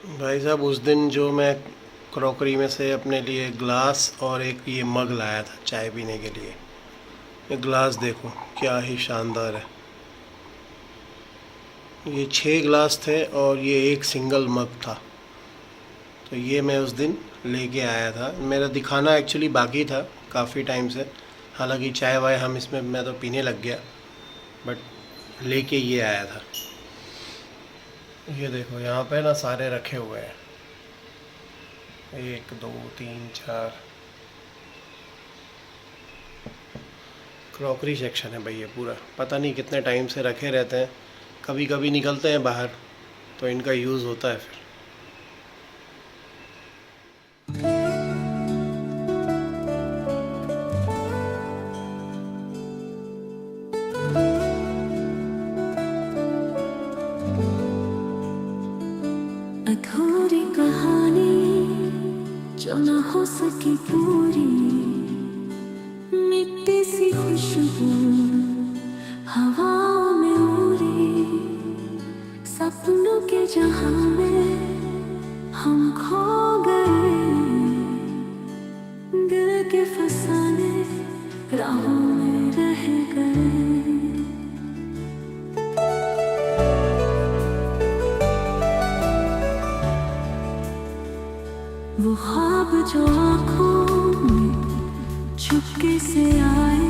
भाई साहब, उस दिन जो मैं क्रॉकरी में से अपने लिए ग्लास और एक ये मग लाया था चाय पीने के लिए। ये ग्लास देखो क्या ही शानदार है। ये 6 ग्लास थे और ये एक सिंगल मग था। तो ये मैं उस दिन लेके आया था। मेरा दिखाना एक्चुअली बाकी था काफ़ी टाइम से। हालांकि चाय वाय हम इसमें मैं तो पीने लग गया, बट लेके ये आया था। ये देखो यहाँ पे ना सारे रखे हुए हैं, 1 2 3 4। क्रॉकरी सेक्शन है भाई ये पूरा। पता नहीं कितने टाइम से रखे रहते हैं, कभी कभी निकलते हैं बाहर तो इनका यूज़ होता है फिर। अधूरी कहानी जो न हो सकी पूरी, मिट्टी सी खुशबू हवाओं में उड़ी, सपनों के जहां में हम खो गए, दिल के फसाने राहों में रह गए। वो ख्वाब जो आँखों में चुपके से आए,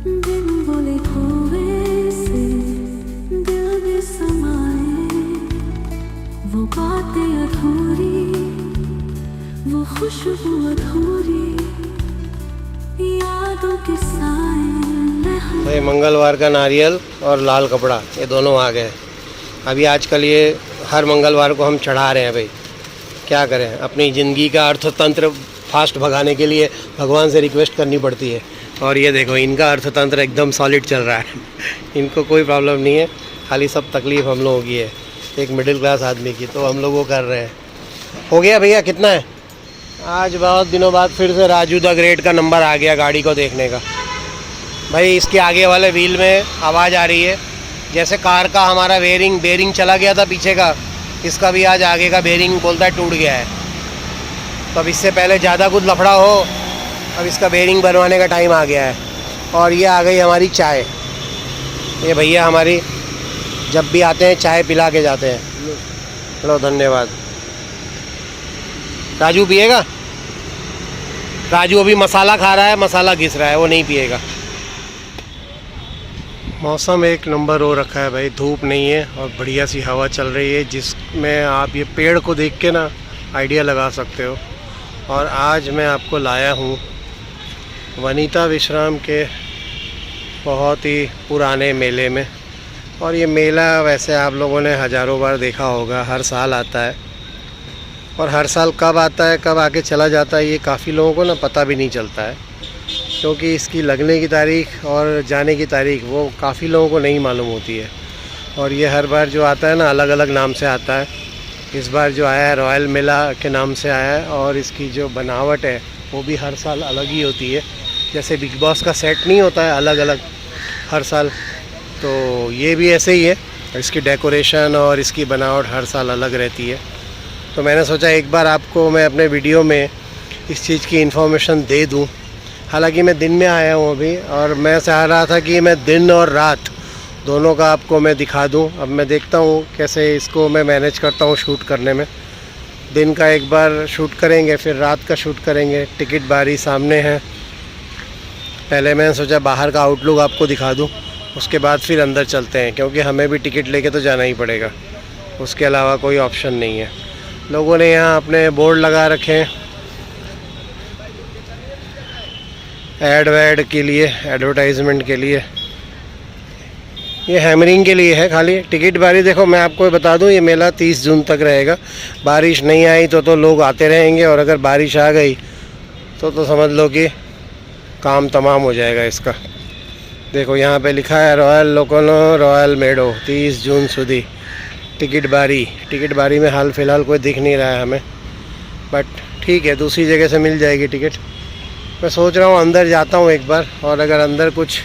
दिन बोले खोए से दिल में समाए, वो बातें अधूरी, वो खुशबू अधूरी, यादों के साए में। भाई मंगलवार का नारियल और लाल कपड़ा ये दोनों आ गए। अभी आजकल ये हर मंगलवार को हम चढ़ा रहे हैं भाई। क्या करें, अपनी ज़िंदगी का अर्थतंत्र फास्ट भगाने के लिए भगवान से रिक्वेस्ट करनी पड़ती है। और ये देखो इनका अर्थतंत्र एकदम सॉलिड चल रहा है। इनको कोई प्रॉब्लम नहीं है, खाली सब तकलीफ़ हम लोगों की है, एक मिडिल क्लास आदमी की। तो हम लोग वो कर रहे हैं। हो गया भैया, कितना है? आज बहुत दिनों बाद फिर से राजू द ग्रेट का नंबर आ गया गाड़ी को देखने का। भाई इसके आगे वाले व्हील में आवाज़ आ रही है, जैसे कार का हमारा बेरिंग चला गया था पीछे का, इसका भी आज आगे का बेरिंग बोलता है टूट गया है। तो अब इससे पहले ज़्यादा कुछ लफड़ा हो, अब इसका बेरिंग बनवाने का टाइम आ गया है। और ये आ गई हमारी चाय। ये भैया हमारी जब भी आते हैं चाय पिला के जाते हैं। चलो धन्यवाद। राजू पिएगा? राजू अभी मसाला खा रहा है, मसाला घिस रहा है, वो नहीं पिएगा। मौसम एक नंबर हो रखा है भाई, धूप नहीं है और बढ़िया सी हवा चल रही है, जिसमें आप ये पेड़ को देख के ना आइडिया लगा सकते हो। और आज मैं आपको लाया हूँ वनिता विश्राम के बहुत ही पुराने मेले में। और ये मेला वैसे आप लोगों ने हज़ारों बार देखा होगा, हर साल आता है। और हर साल कब आता है कब आके चला जाता है ये काफ़ी लोगों को ना पता भी नहीं चलता है, क्योंकि इसकी लगने की तारीख़ और जाने की तारीख़ वो काफ़ी लोगों को नहीं मालूम होती है। और ये हर बार जो आता है ना अलग अलग नाम से आता है। इस बार जो आया है रॉयल मेला के नाम से आया है, और इसकी जो बनावट है वो भी हर साल अलग ही होती है। जैसे बिग बॉस का सेट नहीं होता है अलग अलग हर साल, तो ये भी ऐसे ही है। इसकी डेकोरेशन और इसकी बनावट हर साल अलग रहती है। तो मैंने सोचा एक बार आपको मैं अपने वीडियो में इस चीज़ की इन्फॉर्मेशन दे दूँ। हालांकि मैं दिन में आया हूँ अभी, और मैं चाह रहा था कि मैं दिन और रात दोनों का आपको मैं दिखा दूँ। अब मैं देखता हूँ कैसे इसको मैं मैनेज करता हूँ शूट करने में। दिन का एक बार शूट करेंगे, फिर रात का शूट करेंगे। टिकट बारी सामने है। पहले मैंने सोचा बाहर का आउटलुक आपको दिखा दूँ, उसके बाद फिर अंदर चलते हैं, क्योंकि हमें भी टिकट लेके तो जाना ही पड़ेगा, उसके अलावा कोई ऑप्शन नहीं है। लोगों ने यहाँ अपने बोर्ड लगा रखे हैं ऐड वैड के लिए, एडवर्टाइजमेंट के लिए। ये हैमरिंग के लिए है खाली। टिकट बारी देखो, मैं आपको बता दूं ये मेला 30 जून तक रहेगा। बारिश नहीं आई तो लोग आते रहेंगे, और अगर बारिश आ गई तो समझ लो कि काम तमाम हो जाएगा इसका। देखो यहाँ पे लिखा है रॉयल लोकोनो रॉयल मेडो 30 जून सुधी टिकट बारी में हाल फिलहाल कोई दिख नहीं रहा है हमें, बट ठीक है दूसरी जगह से मिल जाएगी टिकट। मैं सोच रहा हूँ अंदर जाता हूँ एक बार, और अगर अंदर कुछ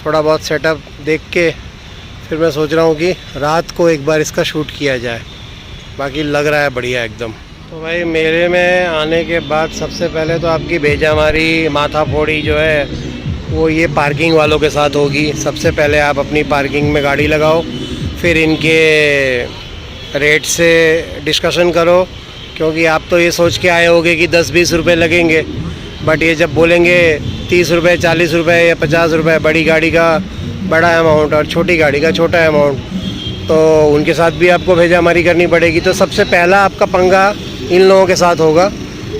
थोड़ा बहुत सेटअप देख के फिर मैं सोच रहा हूँ कि रात को एक बार इसका शूट किया जाए। बाकी लग रहा है बढ़िया एकदम। तो भाई मेले में आने के बाद सबसे पहले तो आपकी बेजामारी माथा फोड़ी जो है वो ये पार्किंग वालों के साथ होगी। सबसे पहले आप अपनी पार्किंग में गाड़ी लगाओ, फिर इनके रेट से डिस्कशन करो, क्योंकि आप तो ये सोच के आए होगे कि 10-20 रुपये लगेंगे, बट ये जब बोलेंगे 30 रुपये 40 रुपये या 50 रुपये, बड़ी गाड़ी का बड़ा अमाउंट और छोटी गाड़ी का छोटा अमाउंट, तो उनके साथ भी आपको भेजामारी करनी पड़ेगी। तो सबसे पहला आपका पंगा इन लोगों के साथ होगा,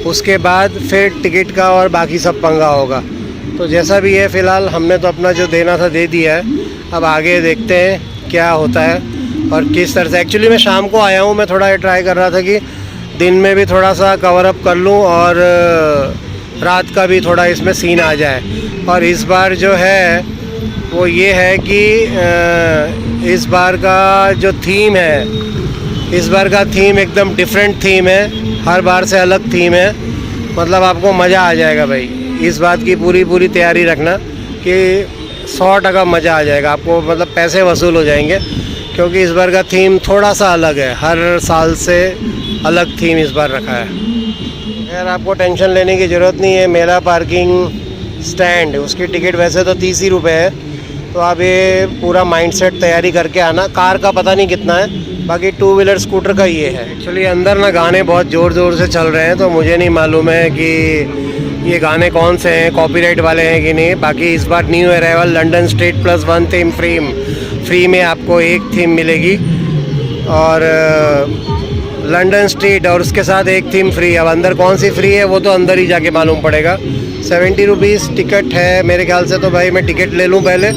उसके बाद फिर टिकट का और बाकी सब पंगा होगा। तो जैसा भी है फ़िलहाल हमने तो अपना जो देना था दे दिया है, अब आगे देखते हैं क्या होता है और किस तरह से। एक्चुअली मैं शाम को आया हूँ, मैं थोड़ा ट्राई कर रहा था कि दिन में भी थोड़ा सा कवर अप कर लूँ और रात का भी थोड़ा इसमें सीन आ जाए। और इस बार जो है वो ये है कि इस बार का जो थीम है, इस बार का थीम एकदम डिफरेंट थीम है, हर बार से अलग थीम है। मतलब आपको मज़ा आ जाएगा भाई, इस बात की पूरी तैयारी रखना कि 100% मज़ा आ जाएगा आपको, मतलब पैसे वसूल हो जाएंगे, क्योंकि इस बार का थीम थोड़ा सा अलग है, हर साल से अलग थीम इस बार रखा है। खैर आपको टेंशन लेने की ज़रूरत नहीं है। मेरा पार्किंग स्टैंड उसकी टिकट वैसे तो 30 ही रुपये है, तो आप ये पूरा माइंडसेट तैयारी करके आना। कार का पता नहीं कितना है, बाकी 2 व्हीलर स्कूटर का ये है। एक्चुअली अंदर ना गाने बहुत ज़ोर से चल रहे हैं, तो मुझे नहीं मालूम है कि ये गाने कौन से हैं, कॉपीराइट वाले हैं कि नहीं। बाकी इस बार new arrival London street +1 theme free में आपको एक थीम मिलेगी, और लंदन स्ट्रीट और उसके साथ एक थीम फ्री। अब अंदर कौन सी फ्री है वो तो अंदर ही जाके मालूम पड़ेगा। 70 रुपीज़ टिकट है मेरे ख्याल से। तो भाई मैं टिकट ले लूँ पहले,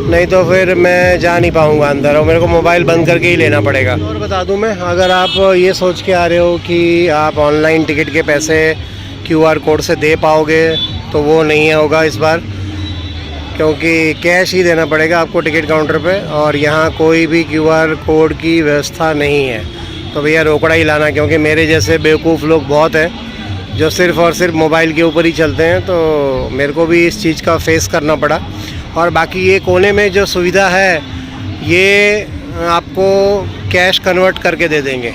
नहीं तो फिर मैं जा नहीं पाऊँगा अंदर और मेरे को मोबाइल बंद करके ही लेना पड़ेगा। और बता दूँ मैं, अगर आप ये सोच के आ रहे हो कि आप ऑनलाइन टिकट के पैसे QR कोड से दे पाओगे, तो वो नहीं होगा इस बार, क्योंकि कैश ही देना पड़ेगा आपको टिकट काउंटर पे, और यहाँ कोई भी QR कोड की व्यवस्था नहीं है। तो भैया रोकड़ा ही लाना, क्योंकि मेरे जैसे बेवकूफ़ लोग बहुत हैं जो सिर्फ़ और सिर्फ मोबाइल के ऊपर ही चलते हैं। तो मेरे को भी इस चीज़ का फेस करना पड़ा। और बाकी ये कोने में जो सुविधा है ये आपको कैश कन्वर्ट करके दे देंगे,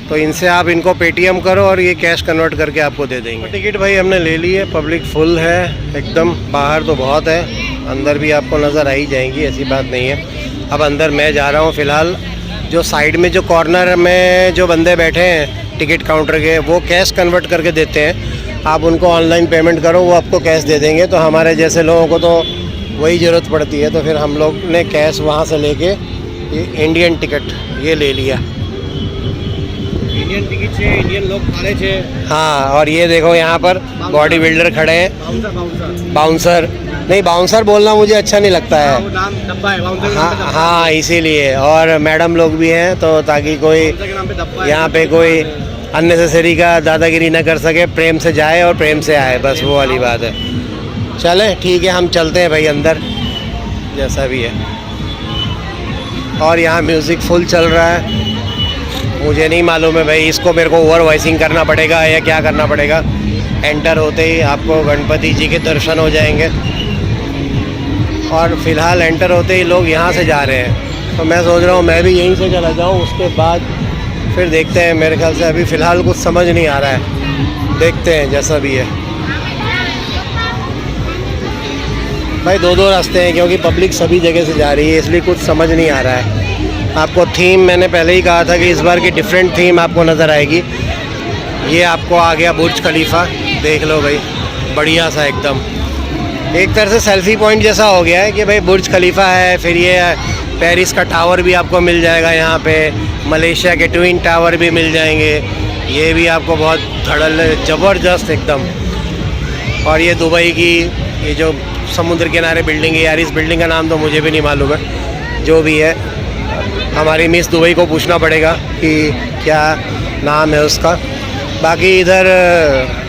तो इनसे आप इनको पेटीएम करो और ये कैश कन्वर्ट करके आपको दे देंगे। टिकट भाई हमने ले ली है, पब्लिक फुल है एकदम, बाहर तो बहुत है, अंदर भी आपको नज़र आ ही जाएंगी, ऐसी बात नहीं है। अब अंदर मैं जा रहा हूँ फ़िलहाल। जो साइड में जो कॉर्नर में जो बंदे बैठे हैं टिकट काउंटर के, वो कैश कन्वर्ट करके देते हैं। आप उनको ऑनलाइन पेमेंट करो, वो आपको कैश दे देंगे। तो हमारे जैसे लोगों को तो वही ज़रूरत पड़ती है, तो फिर हम लोग ने कैश वहाँ से लेके ये इंडियन टिकट ये ले लिया। इंडियन टिकट है, इंडियन लोग खड़े थे। हाँ, और ये देखो यहाँ पर बॉडी बिल्डर खड़े हैं। बाउंसर नहीं, बाउंसर बोलना मुझे अच्छा नहीं लगता है। वो नाम डब्बा है, बाउंसर हाँ हाँ, इसीलिए। और मैडम लोग भी हैं, तो ताकि कोई यहाँ पे कोई अननेसेसरी का दादागिरी ना कर सके, प्रेम से जाए और प्रेम से आए, बस वो वाली बात है। चलें ठीक है, हम चलते हैं भाई अंदर, जैसा भी है। और यहाँ म्यूज़िक फुल चल रहा है। मुझे नहीं मालूम है भाई, इसको मेरे को ओवर वॉइसिंग करना पड़ेगा या क्या करना पड़ेगा। एंटर होते ही आपको गणपति जी के दर्शन हो जाएंगे, और फ़िलहाल एंटर होते ही लोग यहाँ से जा रहे हैं, तो मैं सोच रहा हूँ मैं भी यहीं से चला जाऊँ, उसके बाद फिर देखते हैं। मेरे ख्याल से अभी फ़िलहाल कुछ समझ नहीं आ रहा है, देखते हैं जैसा भी है। भाई 2 रास्ते हैं, क्योंकि पब्लिक सभी जगह से जा रही है, इसलिए कुछ समझ नहीं आ रहा है। आपको थीम मैंने पहले ही कहा था कि इस बार की डिफरेंट थीम आपको नज़र आएगी। ये आपको आ गया बुर्ज खलीफा, देख लो भाई, बढ़िया सा एकदम, एक तरह से सेल्फी पॉइंट जैसा हो गया है कि भाई बुर्ज खलीफा है। फिर ये पेरिस का टावर भी आपको मिल जाएगा यहाँ पे, मलेशिया के ट्विन टावर भी मिल जाएंगे, ये भी आपको बहुत धड़ल ज़बरदस्त एकदम। और ये दुबई की ये जो समुद्र किनारे बिल्डिंग है, यार इस बिल्डिंग का नाम तो मुझे भी नहीं मालूम है, जो भी है हमारी मिस दुबई को पूछना पड़ेगा कि क्या नाम है उसका। बाकी इधर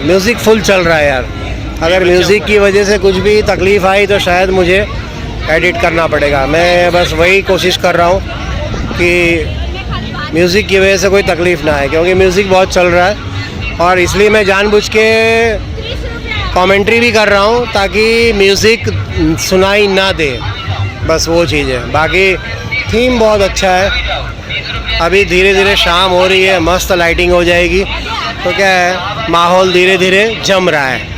म्यूज़िक फुल चल रहा है यार, अगर म्यूज़िक की वजह से कुछ भी तकलीफ़ आई तो शायद मुझे एडिट करना पड़ेगा। मैं बस वही कोशिश कर रहा हूँ कि म्यूज़िक की वजह से कोई तकलीफ़ ना आए, क्योंकि म्यूज़िक बहुत चल रहा है, और इसलिए मैं जानबूझ के कमेंट्री भी कर रहा हूँ ताकि म्यूज़िक सुनाई ना दे, बस वो चीज़ है। बाकी थीम बहुत अच्छा है, अभी धीरे धीरे शाम हो रही है, मस्त लाइटिंग हो जाएगी, तो क्या है माहौल धीरे धीरे जम रहा है।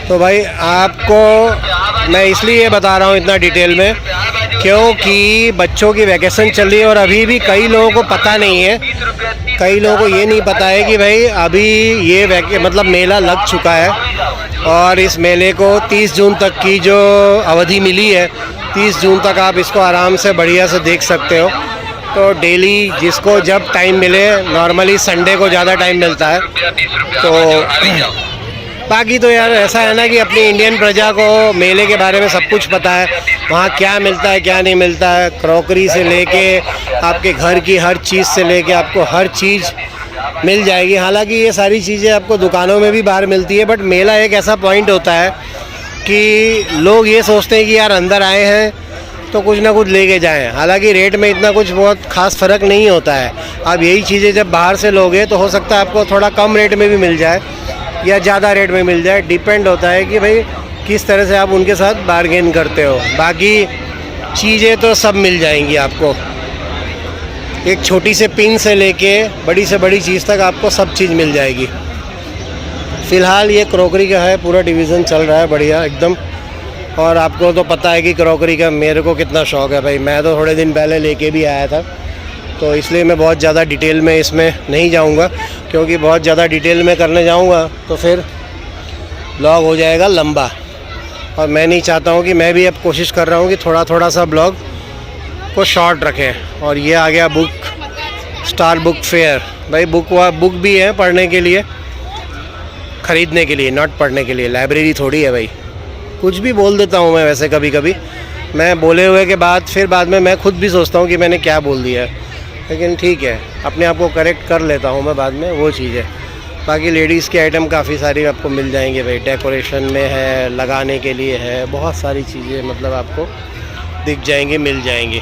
तो भाई आपको मैं इसलिए बता रहा हूँ इतना डिटेल में, क्योंकि बच्चों की वैकेशन चल रही है और अभी भी कई लोगों को पता नहीं है, कई लोगों को ये नहीं पता है कि भाई अभी ये मतलब मेला लग चुका है और इस मेले को 30 जून तक की जो अवधि मिली है, 30 जून तक आप इसको आराम से बढ़िया से देख सकते हो। तो डेली जिसको जब टाइम मिले, नॉर्मली संडे को ज़्यादा टाइम मिलता है, तो बाकी तो यार ऐसा है ना कि अपनी इंडियन प्रजा को मेले के बारे में सब कुछ पता है, वहाँ क्या मिलता है क्या नहीं मिलता है, क्रॉकरी से लेके आपके घर की हर चीज़ से लेके आपको हर चीज़ मिल जाएगी। हालांकि ये सारी चीज़ें आपको दुकानों में भी बाहर मिलती है, बट मेला एक ऐसा पॉइंट होता है कि लोग ये सोचते हैं कि यार अंदर आए हैं तो कुछ ना कुछ लेके जाएं। हालांकि रेट में इतना कुछ बहुत खास फ़र्क नहीं होता है। आप यही चीज़ें जब बाहर से लोगे तो हो सकता है आपको थोड़ा कम रेट में भी मिल जाए या ज़्यादा रेट में मिल जाए, डिपेंड होता है कि भाई किस तरह से आप उनके साथ बार्गेन करते हो। बाकी चीज़ें तो सब मिल जाएंगी आपको, एक छोटी से पिन से लेके बड़ी से बड़ी चीज़ तक आपको सब चीज़ मिल जाएगी। फ़िलहाल ये क्रॉकरी का है, पूरा डिवीज़न चल रहा है बढ़िया एकदम। और आपको तो पता है कि क्रॉकरी का मेरे को कितना शौक़ है भाई, मैं तो थोड़े दिन पहले लेके भी आया था, तो इसलिए मैं बहुत ज़्यादा डिटेल में इसमें नहीं जाऊंगा, क्योंकि बहुत ज़्यादा डिटेल में करने जाऊंगा तो फिर ब्लॉग हो जाएगा लंबा, और मैं नहीं चाहता हूं कि मैं भी अब कोशिश कर रहा हूं कि थोड़ा थोड़ा सा ब्लॉग को शॉर्ट रखें। और ये आ गया बुक स्टार बुक फेयर। भाई बुक भी है पढ़ने के लिए, ख़रीदने के लिए, नॉट पढ़ने के लिए। लाइब्रेरी थोड़ी है भाई, कुछ भी बोल देता हूँ मैं वैसे कभी कभी। मैं बोले हुए के बाद फिर बाद में मैं खुद भी सोचता हूँ कि मैंने क्या बोल दिया है, लेकिन ठीक है, अपने आप को करेक्ट कर लेता हूँ मैं बाद में, वो चीज़ है। बाकी लेडीज़ के आइटम काफ़ी सारी आपको मिल जाएंगे भाई, डेकोरेशन में है, लगाने के लिए है, बहुत सारी चीज़ें मतलब आपको दिख जाएंगी, मिल जाएंगी।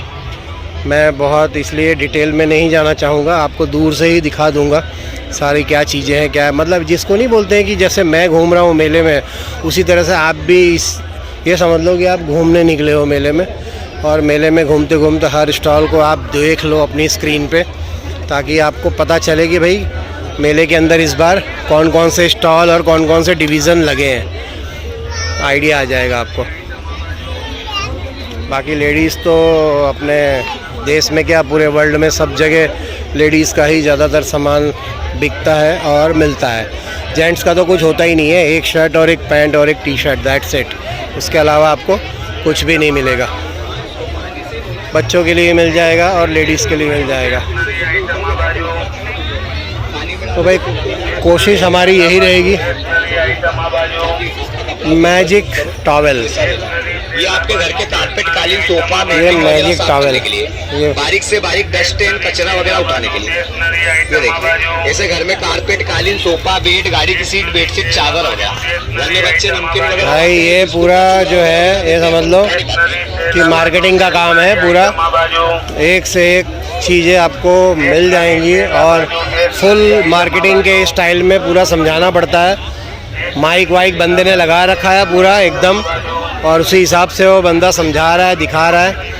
मैं बहुत इसलिए डिटेल में नहीं जाना चाहूँगा, आपको दूर से ही दिखा दूँगा सारी क्या चीज़ें हैं, क्या है। मतलब जिसको नहीं बोलते हैं कि जैसे मैं घूम रहा हूँ मेले में, उसी तरह से आप भी ये समझ लो कि आप घूमने निकले हो मेले में, और मेले में घूमते घूमते हर स्टॉल को आप देख लो अपनी स्क्रीन पे, ताकि आपको पता चले कि भाई मेले के अंदर इस बार कौन कौन से स्टॉल और कौन कौन से डिवीज़न लगे हैं, आइडिया आ जाएगा आपको। बाकी लेडीज़ तो अपने देश में क्या पूरे वर्ल्ड में सब जगह लेडीज़ का ही ज़्यादातर सामान बिकता है और मिलता है। जेंट्स का तो कुछ होता ही नहीं है, एक शर्ट और एक पैंट और एक टी शर्ट, दैट्स इट। उसके अलावा आपको कुछ भी नहीं मिलेगा। बच्चों के लिए मिल जाएगा और लेडीज़ के लिए मिल जाएगा। तो भाई कोशिश हमारी यही रहेगी, मैजिक टॉवेल, ये आपके घर के कारपेट, कालीन, सोफा, ये मैजिक टॉवेल के लिए, बारीक से बारीक डस्ट एंड कचरा वगैरह उठाने के लिए। ये देखिए, ऐसे घर में कारपेट, कालीन, सोफा, बेड, गाड़ी की सीट, बेडशीट, चादर हो गया, घर में बच्चे नमकीन वगैरह। भाई ये पूरा जो है, ये समझ लो कि मार्केटिंग का काम है पूरा, एक से एक चीज़ें आपको मिल जाएंगी और फुल मार्केटिंग के स्टाइल में पूरा समझाना पड़ता है। माइक वाइक बंदे ने लगा रखा है पूरा एकदम, और उसी हिसाब से वो बंदा समझा रहा है, दिखा रहा है।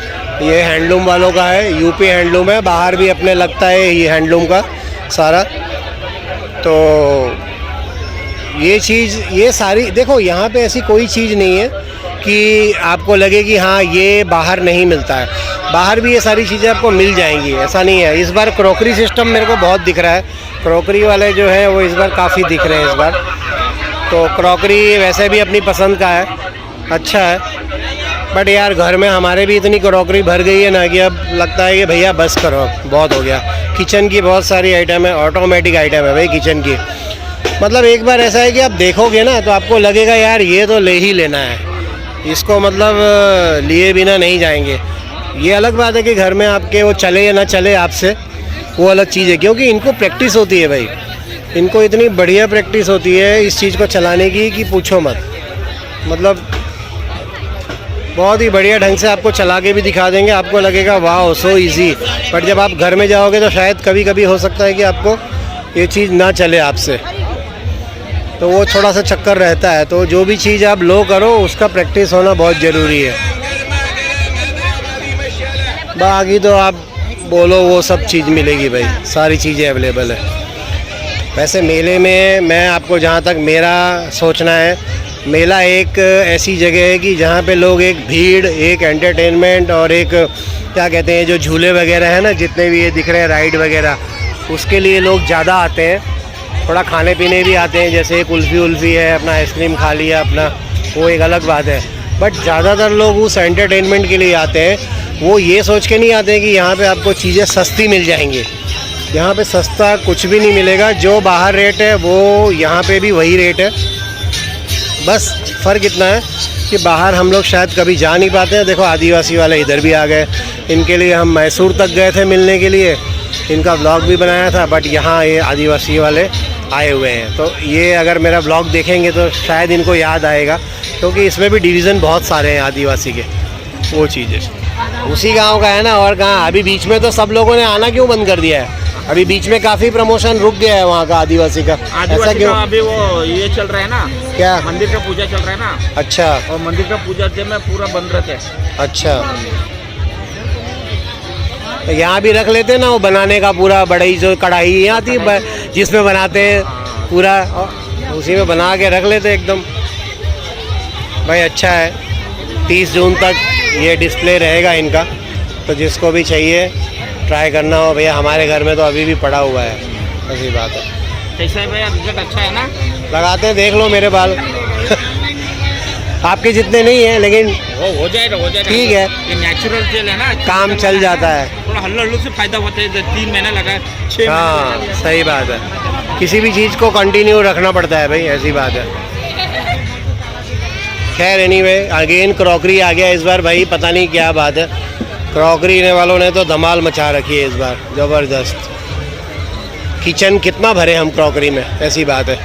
ये हैंडलूम वालों का है, यूपी हैंडलूम है, बाहर भी अपने लगता है ये हैंडलूम का सारा। तो ये चीज़, ये सारी देखो, यहाँ पे ऐसी कोई चीज़ नहीं है कि आपको लगे कि हाँ ये बाहर नहीं मिलता है, बाहर भी ये सारी चीज़ें आपको मिल जाएंगी, ऐसा नहीं है। इस बार क्रॉकरी सिस्टम मेरे को बहुत दिख रहा है, क्रॉकरी वाले जो हैं वो इस बार काफ़ी दिख रहे हैं इस बार। तो क्रॉकरी वैसे भी अपनी पसंद का है, अच्छा है, बट यार घर में हमारे भी इतनी क्रॉकरी भर गई है ना कि अब लगता है कि भैया बस करो, बहुत हो गया। किचन की बहुत सारी आइटम है, ऑटोमेटिक आइटम है भाई किचन की। मतलब एक बार ऐसा है कि आप देखोगे ना तो आपको लगेगा यार ये तो ले ही लेना है, इसको मतलब लिए बिना नहीं जाएंगे। ये अलग बात है कि घर में आपके वो चले या ना चले आपसे, वो अलग चीज़ है, क्योंकि इनको प्रैक्टिस होती है भाई, इनको इतनी बढ़िया प्रैक्टिस होती है इस चीज़ को चलाने की कि पूछो मत। मतलब बहुत ही बढ़िया ढंग से आपको चला के भी दिखा देंगे, आपको लगेगा वाह सो इजी। बट जब आप घर में जाओगे तो शायद कभी कभी हो सकता है कि आपको ये चीज़ ना चले आपसे, तो वो थोड़ा सा चक्कर रहता है। तो जो भी चीज़ आप लो करो उसका प्रैक्टिस होना बहुत ज़रूरी है। बाकी तो आप बोलो वो सब चीज़ मिलेगी भाई, सारी चीज़ें अवेलेबल है। वैसे मेले में मैं आपको जहाँ तक मेरा सोचना है, मेला एक ऐसी जगह है कि जहाँ पे लोग एक भीड़, एक एंटरटेनमेंट और एक क्या कहते हैं जो झूले वगैरह है ना, जितने भी ये दिख रहे हैं राइड वगैरह, उसके लिए लोग ज़्यादा आते हैं। थोड़ा खाने पीने भी आते हैं, जैसे कुल्फ़ी उल्फ़ी है, अपना आइसक्रीम खा लिया अपना, वो एक अलग बात है। बट ज़्यादातर लोग उस एंटरटेनमेंट के लिए आते हैं। वो ये सोच के नहीं आते कि यहाँ पे आपको चीज़ें सस्ती मिल जाएंगी। यहाँ पे सस्ता कुछ भी नहीं मिलेगा। जो बाहर रेट है वो यहाँ पे भी वही रेट है। बस फ़र्क इतना है कि बाहर हम लोग शायद कभी जा नहीं पाते हैं। देखो आदिवासी वाले इधर भी आ गए, इनके लिए हम मैसूर तक गए थे मिलने के लिए, इनका व्लॉग भी बनाया था। बट यहाँ ये आदिवासी वाले आए हुए हैं, तो ये अगर मेरा व्लॉग देखेंगे तो शायद इनको याद आएगा, क्योंकि इसमें भी डिवीज़न बहुत सारे हैं आदिवासी के। वो चीज़ है, उसी गांव का है ना। और कहाँ अभी बीच में तो सब लोगों ने आना क्यों बंद कर दिया है? अभी बीच में काफ़ी प्रमोशन रुक गया है वहाँ का आदिवासी का। ऐसा क्यों? अभी वो ये चल रहा है ना, क्या मंदिर का पूजा चल रहा है ना। अच्छा, और मंदिर का पूजा से में पूरा बंद रहते हैं। अच्छा, तो यहाँ भी रख लेते ना वो बनाने का पूरा बड़ी जो कढ़ाई आती है जिसमें बनाते हैं पूरा, उसी में बना के रख लेते एकदम। भाई अच्छा है, 30 जून तक ये डिस्प्ले रहेगा इनका, तो जिसको भी चाहिए ट्राई करना हो भैया। हमारे घर में तो अभी भी पड़ा हुआ है, ऐसी बात है। कैसा है भैया, रिजल्ट अच्छा है ना? लगाते हैं, देख लो मेरे बाल आपके जितने नहीं है, लेकिन वो हो जाएगा ठीक है। ये नेचुरल जेल है ना, काम चल जाता है। थोड़ा हल्लू से फायदा होता है। 3 महीने लगा, 6 हाँ महीने सही बात है, किसी भी चीज़ को कंटिन्यू रखना पड़ता है भाई, ऐसी बात है। खैर एनीवे, अगेन क्रॉकरी आ गया इस बार भाई, पता नहीं क्या बात है। क्रॉकरी वालों ने तो धमाल मचा रखी है इस बार, ज़बरदस्त। किचन कितना भरे हम क्रॉकरी में, ऐसी बात है।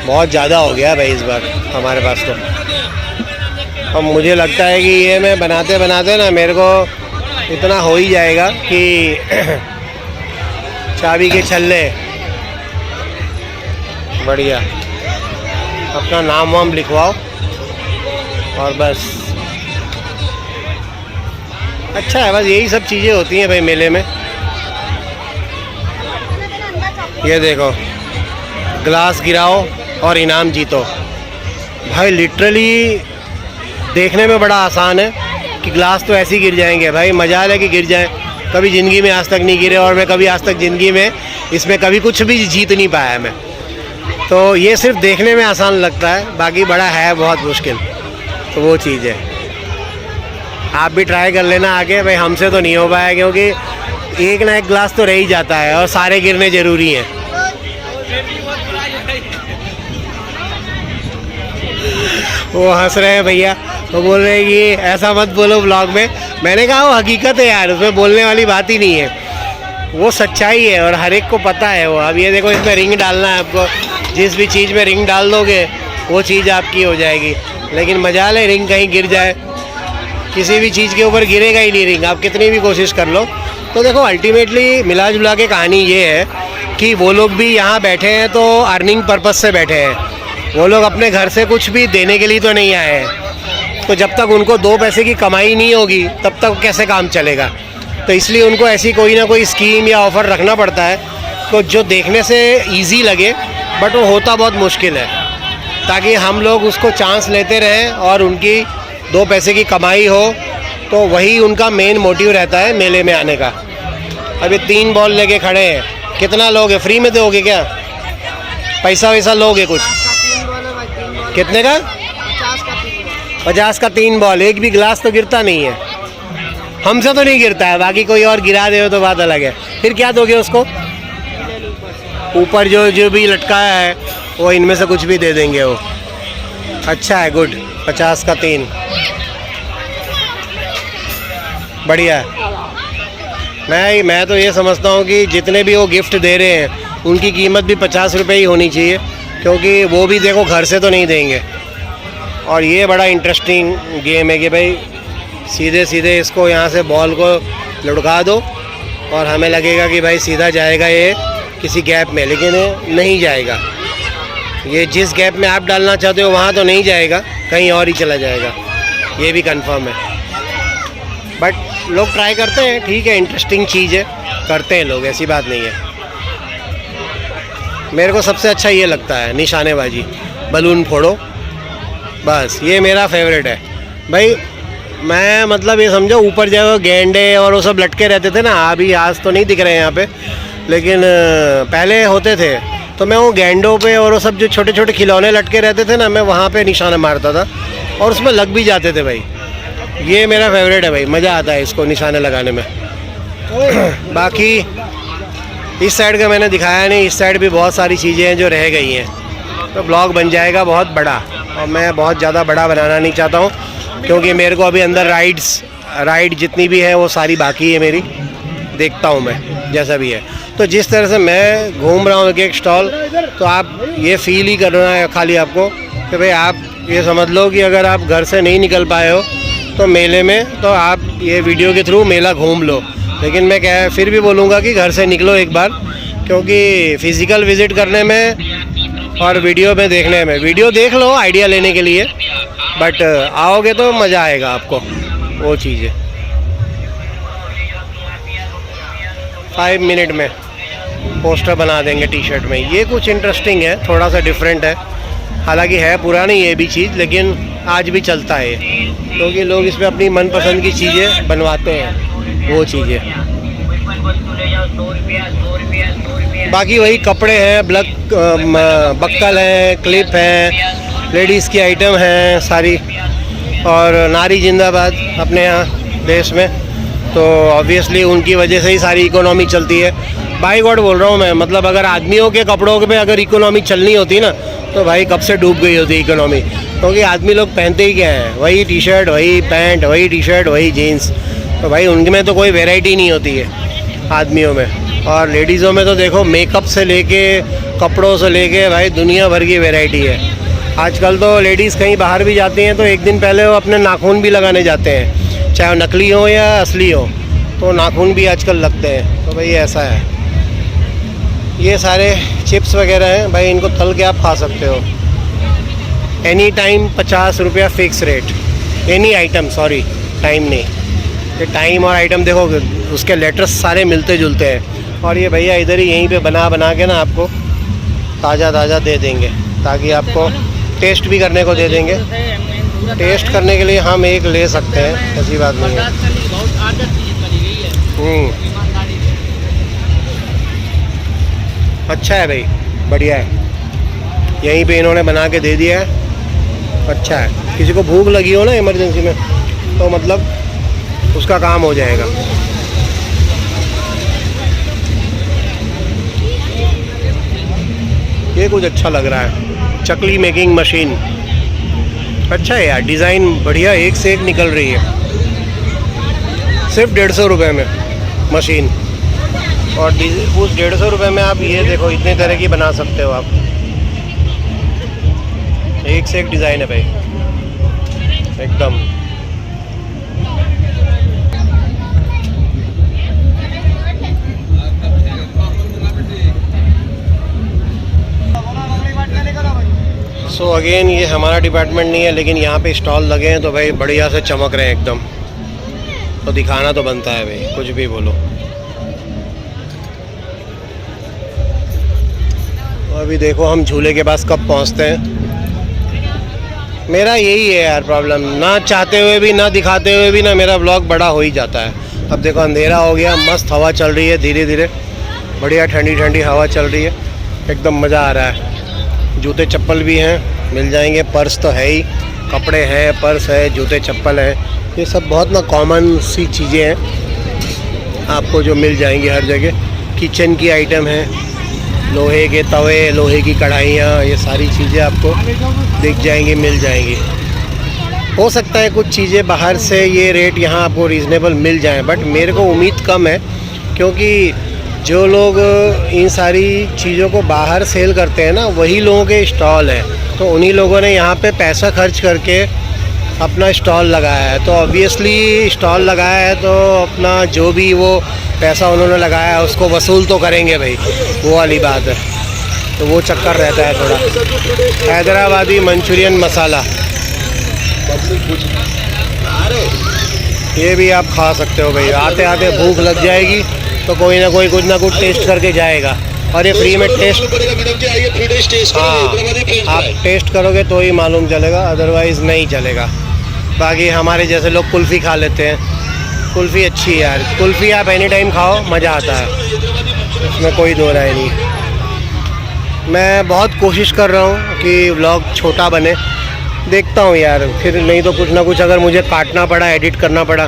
बहुत ज़्यादा हो गया भाई इस बार हमारे पास तो। अब मुझे लगता है कि ये मैं बनाते बनाते ना मेरे को इतना हो ही जाएगा कि चाबी के छल्ले, बढ़िया, अपना नाम वाम लिखवाओ और बस। अच्छा है, बस यही सब चीज़ें होती हैं भाई मेले में। ये देखो, ग्लास गिराओ और इनाम जीतो। भाई लिटरली देखने में बड़ा आसान है कि ग्लास तो ऐसे ही गिर जाएंगे भाई, मजाल है कि गिर जाए। कभी ज़िंदगी में आज तक नहीं गिरे, और मैं कभी आज तक ज़िंदगी में इसमें कभी कुछ भी जीत नहीं पाया मैं। तो ये सिर्फ देखने में आसान लगता है, बाकी बड़ा है बहुत मुश्किल। तो वो चीज़ है, आप भी ट्राई कर लेना आगे भाई। हमसे तो नहीं हो पाया, क्योंकि एक ना एक ग्लास तो रह ही जाता है और सारे गिरने ज़रूरी हैं। वो हंस रहे हैं भैया, वो बोल रहे हैं कि ऐसा मत बोलो ब्लॉग में। मैंने कहा वो हकीकत है यार, उसमें बोलने वाली बात ही नहीं है, वो सच्चाई है और हर एक को पता है वो। अब ये देखो, इसमें रिंग डालना है आपको, जिस भी चीज़ में रिंग डाल दोगे वो चीज़ आपकी हो जाएगी। लेकिन मजाल है रिंग कहीं गिर जाए, किसी भी चीज़ के ऊपर गिरेगा ही नहीं रिंग, आप कितनी भी कोशिश कर लो। तो देखो अल्टीमेटली मिला जुला के कहानी ये है कि वो लोग भी यहाँ बैठे हैं तो अर्निंग पर्पज़ से बैठे हैं। वो लोग अपने घर से कुछ भी देने के लिए तो नहीं आए हैं। तो जब तक उनको 2 पैसे की कमाई नहीं होगी तब तक कैसे काम चलेगा। तो इसलिए उनको ऐसी कोई ना कोई स्कीम या ऑफ़र रखना पड़ता है, तो जो देखने से ईजी लगे बट वो होता बहुत मुश्किल है, ताकि हम लोग उसको चांस लेते रहें और उनकी 2 पैसे की कमाई हो। तो वही उनका मेन मोटिव रहता है मेले में आने का। अभी 3 बॉल लेके खड़े हैं, कितना लोगे? फ्री में दोगे क्या? पैसा वैसा लोगे कुछ? कितने का? 50 का 3 बॉल। एक भी गिलास तो गिरता नहीं है, हमसे तो नहीं गिरता है, बाकी कोई और गिरा दे तो बात अलग है। फिर क्या दोगे उसको? ऊपर जो भी लटकाया है वो इनमें से कुछ भी दे देंगे वो। अच्छा है, गुड। 50 का 3, बढ़िया है। मैं तो ये समझता हूँ कि जितने भी वो गिफ्ट दे रहे हैं उनकी कीमत भी 50 रुपये ही होनी चाहिए, क्योंकि वो भी देखो घर से तो नहीं देंगे। और ये बड़ा इंटरेस्टिंग गेम है कि भाई सीधे सीधे इसको यहाँ से बॉल को लुढ़का दो और हमें लगेगा कि भाई सीधा जाएगा ये किसी गैप में, लेकिन नहीं जाएगा। ये जिस गैप में आप डालना चाहते हो वहाँ तो नहीं जाएगा, कहीं और ही चला जाएगा, ये भी कंफर्म है। बट लोग ट्राई करते हैं, ठीक है, इंटरेस्टिंग चीज़ है, करते हैं लोग, ऐसी बात नहीं है। मेरे को सबसे अच्छा ये लगता है निशानेबाजी, बलून फोड़ो, बस ये मेरा फेवरेट है भाई। मैं मतलब ये समझो ऊपर जो गेंडे और वो सब लटके रहते थे ना, अभी आज तो नहीं दिख रहे हैं यहाँ पे, लेकिन पहले होते थे, तो मैं वो गेंडों पे और वो सब जो छोटे छोटे खिलौने लटके रहते थे ना, मैं वहाँ पे निशाना मारता था और उसमें लग भी जाते थे भाई। ये मेरा फेवरेट है भाई, मज़ा आता है इसको निशाने लगाने में। बाकी इस साइड का मैंने दिखाया नहीं, इस साइड भी बहुत सारी चीज़ें हैं जो रह गई हैं, तो ब्लॉग बन जाएगा बहुत बड़ा, और मैं बहुत ज़्यादा बड़ा बनाना नहीं चाहता हूँ क्योंकि मेरे को अभी अंदर राइड जितनी भी है वो सारी बाकी है मेरी, देखता हूँ मैं जैसा भी है। तो जिस तरह से मैं घूम रहा हूँ एक एक स्टॉल, तो आप ये फील ही करना है खाली आपको कि भाई आप ये समझ लो कि अगर आप घर से नहीं निकल पाए हो तो मेले में, तो आप ये वीडियो के थ्रू मेला घूम लो। लेकिन मैं फिर भी बोलूँगा कि घर से निकलो एक बार, क्योंकि फ़िज़िकल विज़िट करने में और वीडियो में देखने में, वीडियो देख लो आइडिया लेने के लिए, बट आओगे तो मज़ा आएगा आपको, वो चीज़ है। 5 मिनट में पोस्टर बना देंगे टी शर्ट में, ये कुछ इंटरेस्टिंग है, थोड़ा सा डिफरेंट है, हालांकि है पुरानी ये भी चीज़, लेकिन आज भी चलता है क्योंकि लोग इसमें अपनी मनपसंद की चीज़ें बनवाते हैं, वो चीज़ें। बाकी वही कपड़े हैं, बक्कल हैं, क्लिप हैं, लेडीज़ की आइटम हैं सारी, और नारी जिंदाबाद अपने यहाँ देश में, तो ऑब्वियसली उनकी वजह से ही सारी इकोनॉमी चलती है। बाई गॉड बोल रहा हूँ मैं, मतलब अगर आदमियों के कपड़ों पे अगर इकोनॉमी चलनी होती ना, तो भाई कब से डूब गई होती इकोनॉमी, क्योंकि आदमी लोग पहनते ही क्या है, वही टी शर्ट, वही पैंट, वही टी शर्ट, वही जीन्स, तो भाई उनमें तो कोई वैरायटी नहीं होती है आदमियों में। और लेडीज़ों में तो देखो मेकअप से लेके कपड़ों से लेके भाई दुनिया भर की वैरायटी है। आजकल तो लेडीज़ कहीं बाहर भी जाती हैं तो एक दिन पहले वो अपने नाखून भी लगाने जाते हैं, चाहे वो नकली हो या असली हो, तो नाखून भी आजकल लगते हैं। तो भाई ऐसा है। ये सारे चिप्स वगैरह हैं भाई, इनको तल के आप खा सकते हो। एनी टाइम 50 रुपया fix rate, any item, sorry time नहीं, ये टाइम और आइटम देखो उसके लेटर्स सारे मिलते जुलते हैं। और ये भैया इधर ही यहीं पे बना के ना आपको ताज़ा ताज़ा दे देंगे, ताकि आपको टेस्ट भी करने को दे देंगे। टेस्ट करने के लिए हम एक ले सकते हैं, ऐसी बात नहीं है। अच्छा है भाई, बढ़िया है, यहीं पे इन्होंने बना के दे दिया है, अच्छा है। किसी को भूख लगी हो ना इमरजेंसी में, तो मतलब उसका काम हो जाएगा। ये कुछ अच्छा लग रहा है, चकली मेकिंग मशीन, अच्छा है यार, डिज़ाइन बढ़िया, एक से एक निकल रही है। सिर्फ 150 रुपये में मशीन, और उस 150 रुपये में आप ये देखो इतने तरह की बना सकते हो आप, एक से एक डिज़ाइन है भाई एकदम। सो अगेन ये हमारा डिपार्टमेंट नहीं है, लेकिन यहाँ पे स्टॉल लगे हैं तो भाई बढ़िया से चमक रहे हैं एकदम, तो दिखाना तो बनता है भाई, कुछ भी बोलो। तो अभी देखो हम झूले के पास कब पहुँचते हैं। मेरा यही है यार प्रॉब्लम, ना चाहते हुए भी ना दिखाते हुए भी ना मेरा व्लॉग बड़ा हो ही जाता है। अब देखो अंधेरा हो गया, मस्त हवा चल रही है धीरे धीरे, बढ़िया ठंडी ठंडी हवा चल रही है, एकदम मज़ा आ रहा है। जूते चप्पल भी हैं, मिल जाएंगे, पर्स तो है ही, कपड़े हैं, पर्स है, जूते चप्पल हैं, ये सब बहुत ना कॉमन सी चीज़ें हैं आपको जो मिल जाएंगी हर जगह। किचन की आइटम है, लोहे के तवे, लोहे की कढ़ाइयाँ, ये सारी चीज़ें आपको दिख जाएंगी, मिल जाएंगी। हो सकता है कुछ चीज़ें बाहर से ये रेट यहाँ आपको रीज़नेबल मिल जाएं, बट मेरे को उम्मीद कम है, क्योंकि जो लोग इन सारी चीज़ों को बाहर सेल करते हैं ना, वही लोगों के स्टॉल हैं, तो उन्हीं लोगों ने यहाँ पे पैसा खर्च करके अपना स्टॉल लगाया है। तो ऑब्वियसली स्टॉल लगाया है तो अपना जो भी वो पैसा उन्होंने लगाया है उसको वसूल तो करेंगे भाई, वो वाली बात है। तो वो चक्कर रहता है थोड़ा। हैदराबादी मंचूरियन मसाला, ये भी आप खा सकते हो भाई, आते आते भूख लग जाएगी तो कोई ना कोई कुछ ना कुछ टेस्ट करके जाएगा। और ये फ्री में टेस्ट, हाँ आप टेस्ट करोगे तो ही मालूम चलेगा, अदरवाइज़ नहीं चलेगा। बाकी हमारे जैसे लोग कुल्फ़ी खा लेते हैं, कुल्फ़ी अच्छी है यार, कुल्फ़ी आप एनी टाइम खाओ मज़ा आता है, उसमें कोई दो राय नहीं। मैं बहुत कोशिश कर रहा हूँ कि व्लॉग छोटा बने, देखता हूँ यार, फिर नहीं तो कुछ ना कुछ अगर मुझे काटना पड़ा, एडिट करना पड़ा